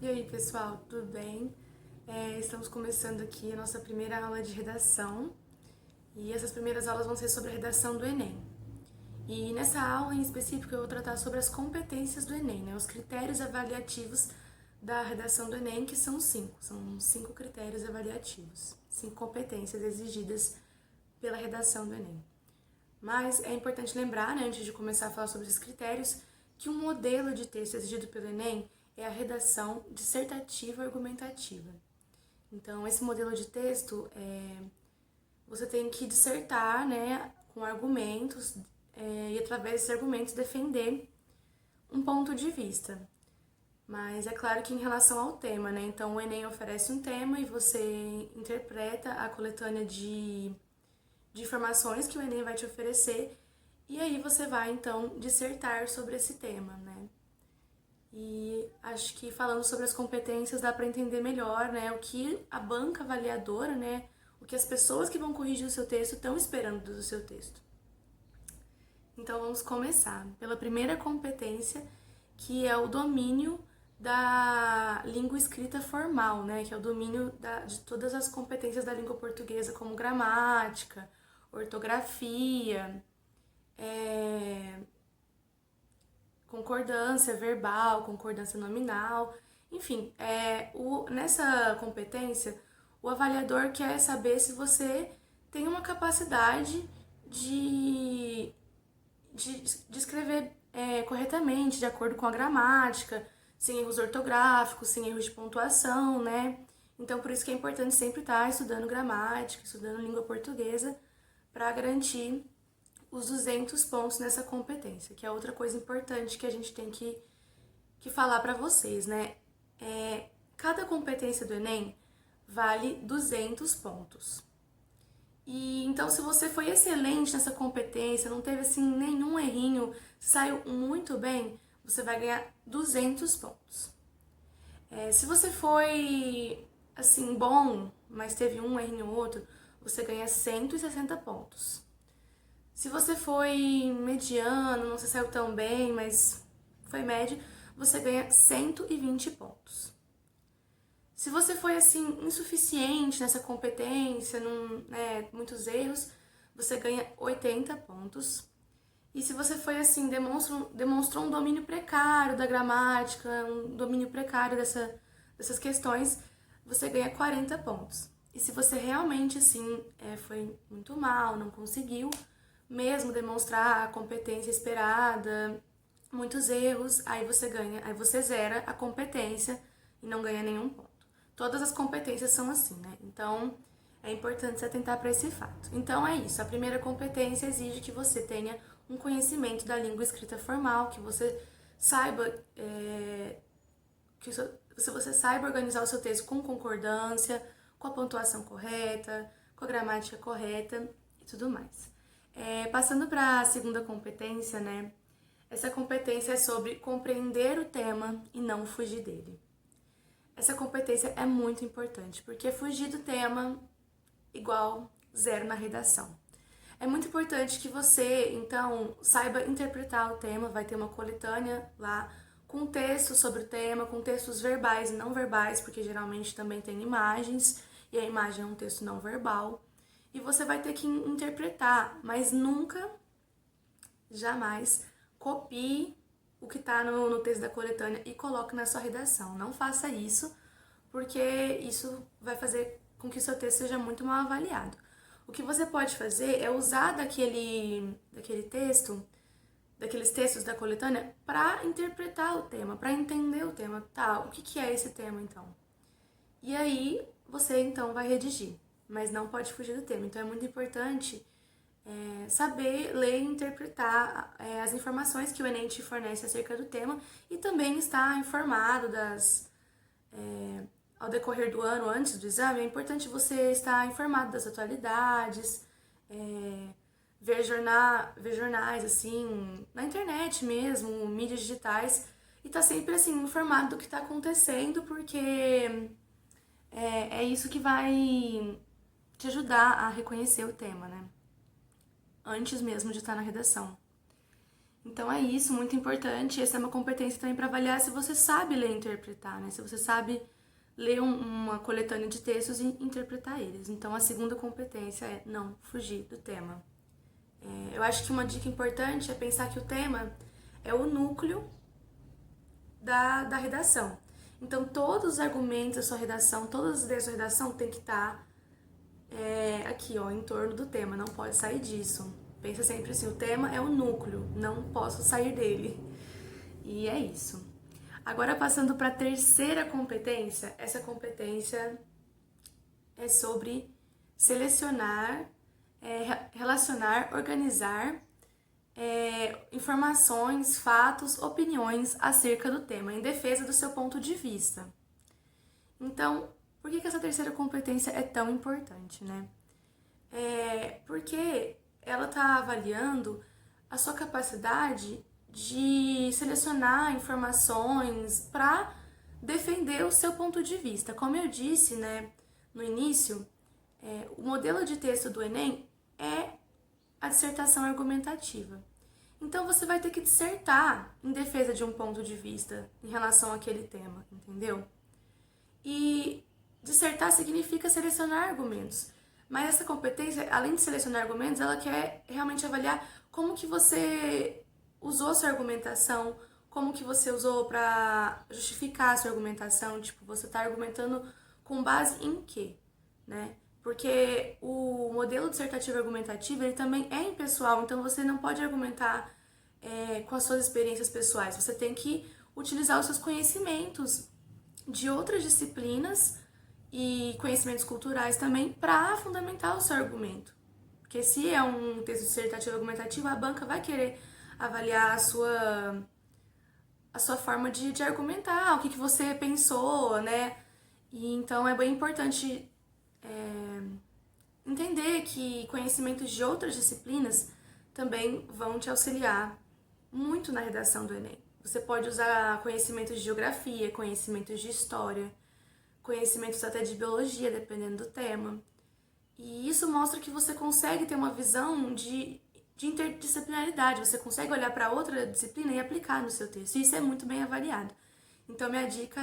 E aí, pessoal, tudo bem? Estamos começando aqui a nossa primeira aula de redação e essas primeiras aulas vão ser sobre a redação do Enem. E nessa aula em específico eu vou tratar sobre as competências do Enem, né? Os critérios avaliativos da redação do Enem, que são cinco critérios avaliativos, cinco competências exigidas pela redação do Enem. Mas é importante lembrar, né, antes de começar a falar sobre esses critérios, que um modelo de texto exigido pelo Enem é a redação dissertativa argumentativa. Então, esse modelo de texto, você tem que dissertar, né, com argumentos, e através desses argumentos defender um ponto de vista. Mas é claro que em relação ao tema, né? Então, o Enem oferece um tema e você interpreta a coletânea de informações que o Enem vai te oferecer e aí você vai, então, dissertar sobre esse tema, né? E acho que falando sobre as competências dá para entender melhor, né, o que a banca avaliadora, né, o que as pessoas que vão corrigir o seu texto estão esperando do seu texto. Então vamos começar pela primeira competência, que é o domínio da língua escrita formal, né, que é o domínio de todas as competências da língua portuguesa, como gramática, ortografia, concordância verbal, concordância nominal, enfim, nessa competência, o avaliador quer saber se você tem uma capacidade de, de escrever corretamente, de acordo com a gramática, sem erros ortográficos, sem erros de pontuação, né? Então, por isso que é importante sempre estar estudando gramática, estudando língua portuguesa, para garantir os 200 pontos nessa competência, que é outra coisa importante que a gente tem que falar para vocês, né? Cada competência do Enem vale 200 pontos. E então, se você foi excelente nessa competência, não teve assim nenhum errinho, saiu muito bem, você vai ganhar 200 pontos. Se você foi assim bom, mas teve um errinho ou outro, você ganha 160 pontos. Se você foi mediano, não se saiu tão bem, mas foi médio, você ganha 120 pontos. Se você foi assim insuficiente nessa competência, muitos erros, você ganha 80 pontos. E se você foi assim, demonstrou um domínio precário da gramática, um domínio precário dessas questões, você ganha 40 pontos. E se você realmente assim foi muito mal, não conseguiu mesmo demonstrar a competência esperada, muitos erros, aí você zera a competência e não ganha nenhum ponto. Todas as competências são assim, né? Então, é importante se atentar para esse fato. Então, é isso. A primeira competência exige que você tenha um conhecimento da língua escrita formal, que você saiba se você saiba organizar o seu texto com concordância, com a pontuação correta, com a gramática correta e tudo mais. Passando para a segunda competência, né? Essa competência é sobre compreender o tema e não fugir dele. Essa competência é muito importante, porque fugir do tema igual zero na redação. É muito importante que você, então, saiba interpretar o tema, vai ter uma coletânea lá com textos sobre o tema, com textos verbais e não verbais, porque geralmente também tem imagens, e a imagem é um texto não verbal. E você vai ter que interpretar, mas nunca, jamais, copie o que está no texto da coletânea e coloque na sua redação. Não faça isso, porque isso vai fazer com que o seu texto seja muito mal avaliado. O que você pode fazer é usar daquele texto, daqueles textos da coletânea, para interpretar o tema, para entender o tema. Tá, o que é esse tema então? E aí você então vai redigir, mas não pode fugir do tema. Então é muito importante saber ler e interpretar as informações que o Enem te fornece acerca do tema e também estar informado ao decorrer do ano, antes do exame, é importante você estar informado das atualidades, ver jornais, assim, na internet mesmo, mídias digitais, e estar sempre, assim, informado do que está acontecendo, porque é isso que vai te ajudar a reconhecer o tema, né? Antes mesmo de estar na redação. Então é isso, muito importante. Essa é uma competência também para avaliar se você sabe ler e interpretar, né? Se você sabe ler uma coletânea de textos e interpretar eles. Então a segunda competência é não fugir do tema. Eu acho que uma dica importante é pensar que o tema é o núcleo da redação. Então todos os argumentos da sua redação, todas as ideias da sua redação tem que estar aqui, ó, em torno do tema, não pode sair disso. Pensa sempre assim, o tema é o núcleo, não posso sair dele. E é isso. Agora passando para a terceira competência, essa competência é sobre selecionar, relacionar, organizar informações, fatos, opiniões acerca do tema, em defesa do seu ponto de vista. Então, por que essa terceira competência é tão importante, né? Porque ela está avaliando a sua capacidade de selecionar informações para defender o seu ponto de vista. Como eu disse, né, no início, o modelo de texto do Enem é a dissertação argumentativa. Então você vai ter que dissertar em defesa de um ponto de vista em relação àquele tema, entendeu? E dissertar significa selecionar argumentos. Mas essa competência, além de selecionar argumentos, ela quer realmente avaliar como que você usou sua argumentação, como que você usou para justificar a sua argumentação, tipo, você está argumentando com base em quê, né? Porque o modelo dissertativo argumentativo, ele também é impessoal, então você não pode argumentar com as suas experiências pessoais, você tem que utilizar os seus conhecimentos de outras disciplinas e conhecimentos culturais também para fundamentar o seu argumento. Porque se é um texto dissertativo argumentativo, a banca vai querer avaliar a sua forma de argumentar, o que você pensou, né? E então é bem importante entender que conhecimentos de outras disciplinas também vão te auxiliar muito na redação do Enem. Você pode usar conhecimentos de geografia, conhecimentos de história, conhecimentos até de biologia, dependendo do tema. E isso mostra que você consegue ter uma visão de interdisciplinaridade, você consegue olhar para outra disciplina e aplicar no seu texto. E isso é muito bem avaliado. Então, minha dica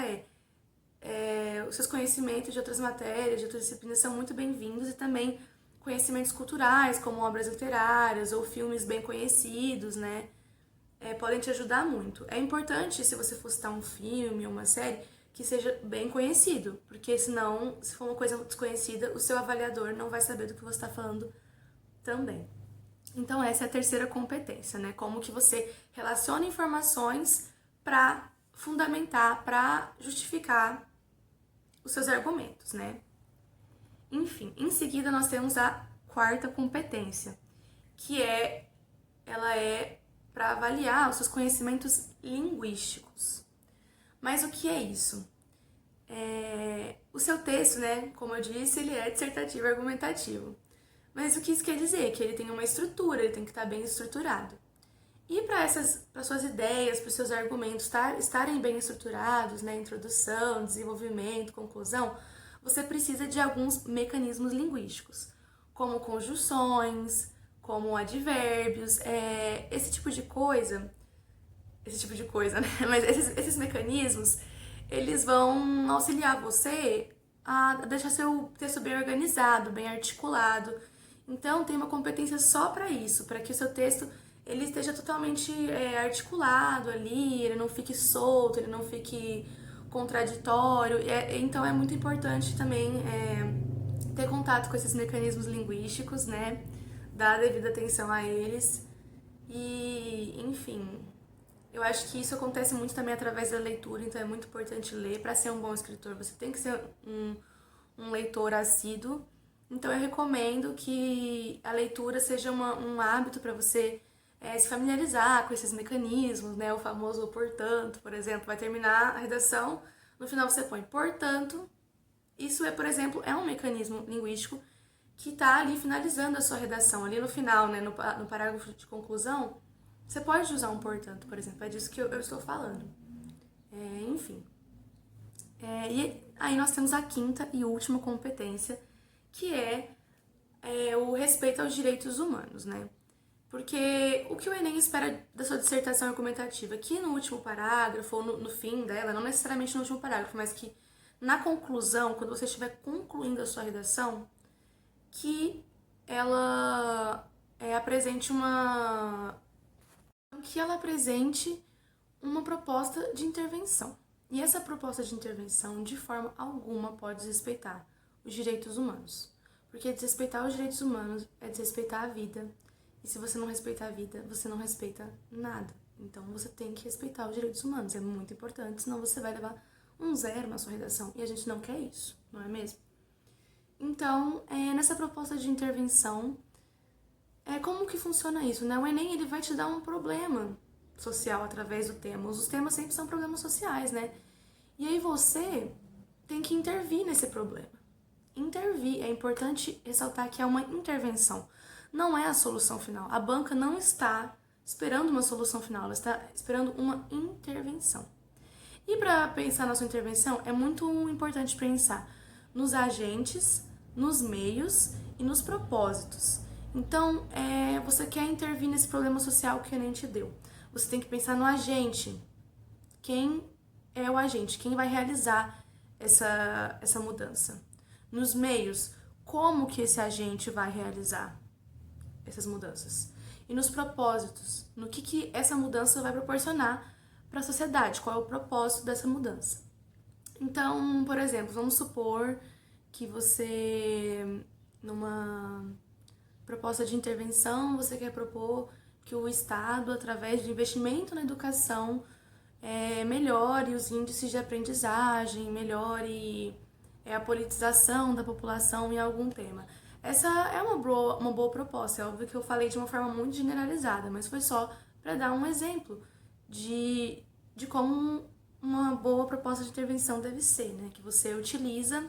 os seus conhecimentos de outras matérias, de outras disciplinas são muito bem-vindos e também conhecimentos culturais, como obras literárias ou filmes bem conhecidos, né? Podem te ajudar muito. É importante, se você for citar um filme ou uma série, que seja bem conhecido, porque senão, se for uma coisa desconhecida, o seu avaliador não vai saber do que você está falando também. Então essa é a terceira competência, né? Como que você relaciona informações para fundamentar, para justificar os seus argumentos, né? Enfim, em seguida nós temos a quarta competência, que ela é para avaliar os seus conhecimentos linguísticos. Mas o que é isso? O seu texto, né, como eu disse, ele é dissertativo e argumentativo. Mas o que isso quer dizer? Que ele tem uma estrutura, ele tem que estar bem estruturado. E para suas ideias, para os seus argumentos estarem bem estruturados, né, introdução, desenvolvimento, conclusão, você precisa de alguns mecanismos linguísticos, como conjunções, como advérbios, esse tipo de coisa, né? Mas esses mecanismos, eles vão auxiliar você a deixar seu texto bem organizado, bem articulado. Então, tem uma competência só para isso, para que o seu texto ele esteja totalmente articulado ali, ele não fique solto, ele não fique contraditório. Então, é muito importante também ter contato com esses mecanismos linguísticos, né? Dar devida atenção a eles. E, enfim, eu acho que isso acontece muito também através da leitura, então é muito importante ler. Para ser um bom escritor, você tem que ser um leitor assíduo. Então eu recomendo que a leitura seja um hábito para você se familiarizar com esses mecanismos, né? O famoso portanto, por exemplo, vai terminar a redação, no final você põe portanto. Isso por exemplo, é um mecanismo linguístico que está ali finalizando a sua redação. Ali no final, né, no parágrafo de conclusão, você pode usar um portanto, por exemplo. É disso que eu estou falando. Enfim. E aí nós temos a quinta e última competência, que é o respeito aos direitos humanos, né? Porque o que o Enem espera da sua dissertação argumentativa, que no último parágrafo, ou no fim dela, não necessariamente no último parágrafo, mas que na conclusão, quando você estiver concluindo a sua redação, que ela apresente uma proposta de intervenção. E essa proposta de intervenção, de forma alguma, pode desrespeitar os direitos humanos. Porque desrespeitar os direitos humanos é desrespeitar a vida. E se você não respeitar a vida, você não respeita nada. Então você tem que respeitar os direitos humanos. É muito importante, senão você vai levar um 0 na sua redação. E a gente não quer isso, não é mesmo? Então, nessa proposta de intervenção, como que funciona isso, né? O Enem, ele vai te dar um problema social através do tema. Os temas sempre são problemas sociais, né? E aí você tem que intervir nesse problema. Intervir, é importante ressaltar que é uma intervenção, não é a solução final. A banca não está esperando uma solução final, ela está esperando uma intervenção. E para pensar na sua intervenção, é muito importante pensar nos agentes, nos meios e nos propósitos. Então, você quer intervir nesse problema social que o Enem te deu. Você tem que pensar no agente. Quem é o agente? Quem vai realizar essa mudança? Nos meios, como que esse agente vai realizar essas mudanças? E nos propósitos, no que essa mudança vai proporcionar para a sociedade, qual é o propósito dessa mudança. Então, por exemplo, vamos supor que você, numa proposta de intervenção, você quer propor que o Estado, através de investimento na educação, melhore os índices de aprendizagem, melhore a politização da população em algum tema. Essa é uma boa proposta. É óbvio que eu falei de uma forma muito generalizada, mas foi só para dar um exemplo de como uma boa proposta de intervenção deve ser, né? Que você utiliza,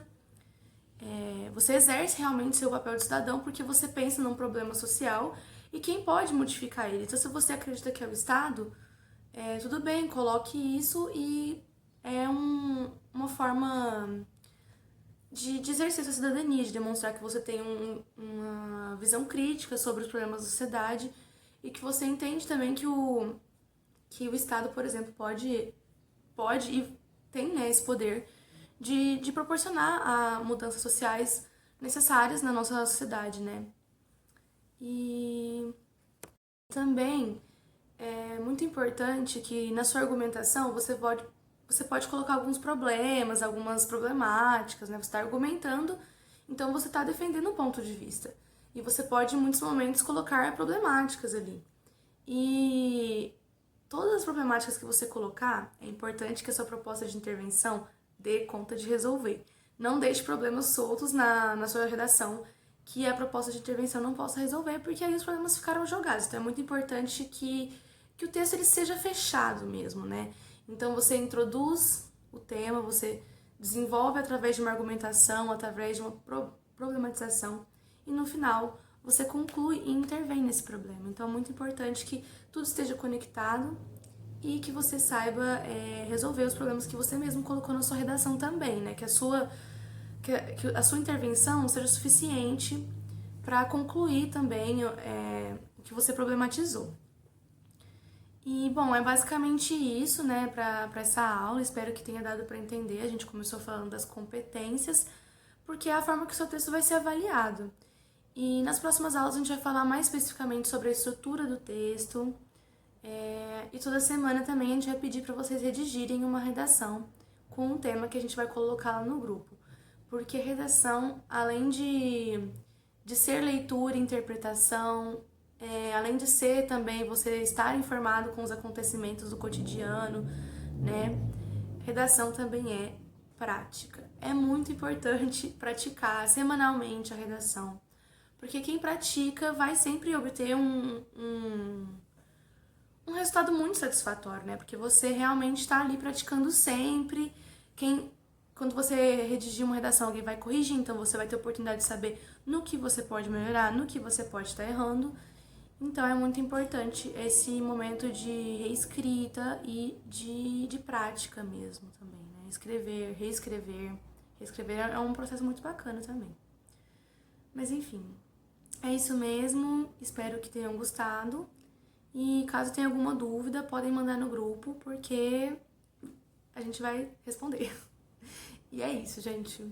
você exerce realmente seu papel de cidadão porque você pensa num problema social e quem pode modificar ele. Então, se você acredita que é o Estado, tudo bem, coloque isso e é uma forma de exercer sua cidadania, de demonstrar que você tem uma visão crítica sobre os problemas da sociedade e que você entende também que o Estado, por exemplo, pode e tem, né, esse poder de proporcionar a mudanças sociais necessárias na nossa sociedade, né? E também é muito importante que na sua argumentação você pode colocar alguns problemas, algumas problemáticas, né? Você está argumentando, então você está defendendo um ponto de vista. E você pode, em muitos momentos, colocar problemáticas ali. E todas as problemáticas que você colocar, é importante que a sua proposta de intervenção dê conta de resolver. Não deixe problemas soltos na sua redação que a proposta de intervenção não possa resolver, porque aí os problemas ficaram jogados. Então é muito importante que o texto ele seja fechado mesmo, né? Então você introduz o tema, você desenvolve através de uma argumentação, através de uma problematização e no final você conclui e intervém nesse problema. Então é muito importante que tudo esteja conectado e que você saiba resolver os problemas que você mesmo colocou na sua redação também, né? Que a sua intervenção seja suficiente para concluir também o que você problematizou. E, bom, é basicamente isso, né, para essa aula. Espero que tenha dado para entender. A gente começou falando das competências, porque é a forma que o seu texto vai ser avaliado. E nas próximas aulas a gente vai falar mais especificamente sobre a estrutura do texto. E toda semana também a gente vai pedir para vocês redigirem uma redação com um tema que a gente vai colocar lá no grupo. Porque redação, além de ser leitura e interpretação, além de ser também você estar informado com os acontecimentos do cotidiano, né? Redação também é prática. É muito importante praticar semanalmente a redação, porque quem pratica vai sempre obter um resultado muito satisfatório, né? Porque você realmente está ali praticando sempre. Quando você redigir uma redação, alguém vai corrigir, então você vai ter a oportunidade de saber no que você pode melhorar, no que você pode estar errando. Então é muito importante esse momento de reescrita e de prática mesmo também, né? Escrever, reescrever. Reescrever é um processo muito bacana também. Mas enfim, É isso mesmo, espero que tenham gostado. E caso tenha alguma dúvida, podem mandar no grupo, porque a gente vai responder. E é isso, gente.